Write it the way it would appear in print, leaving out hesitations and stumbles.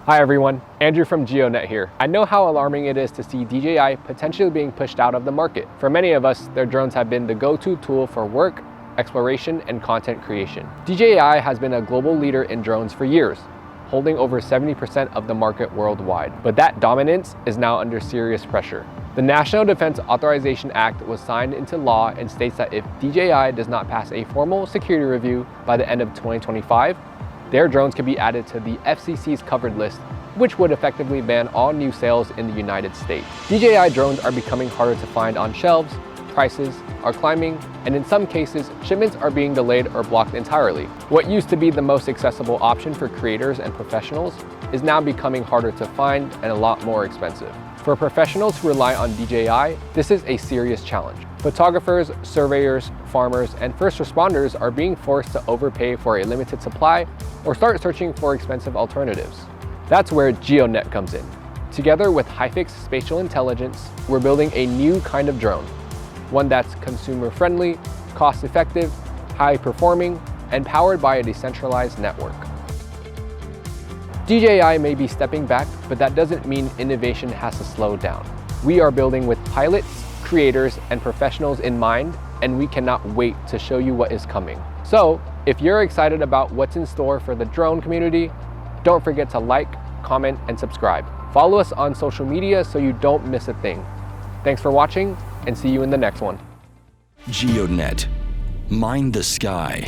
Hi everyone, Andrew from GEODNET here. I know how alarming it is to see DJI potentially being pushed out of the market. For many of us, their drones have been the go-to tool for work, exploration, and content creation. DJI has been a global leader in drones for years, holding over 70% of the market worldwide. But that dominance is now under serious pressure. The National Defense Authorization Act was signed into law and states that if DJI does not pass a formal security review by the end of 2025, their drones can be added to the FCC's covered list, which would effectively ban all new sales in the United States. DJI drones are becoming harder to find on shelves, prices are climbing, and in some cases, shipments are being delayed or blocked entirely. What used to be the most accessible option for creators and professionals is now becoming harder to find and a lot more expensive. For professionals who rely on DJI, this is a serious challenge. Photographers, surveyors, farmers, and first responders are being forced to overpay for a limited supply or start searching for expensive alternatives. That's where GEODNET comes in. Together with HYFIX Spatial Intelligence, we're building a new kind of drone, one that's consumer-friendly, cost-effective, high-performing, and powered by a decentralized network. DJI may be stepping back, but that doesn't mean innovation has to slow down. We are building with pilots, creators, and professionals in mind, and we cannot wait to show you what is coming. So, if you're excited about what's in store for the drone community, don't forget to like, comment, and subscribe. Follow us on social media so you don't miss a thing. Thanks for watching, and see you in the next one. GEODNET. Mind the sky.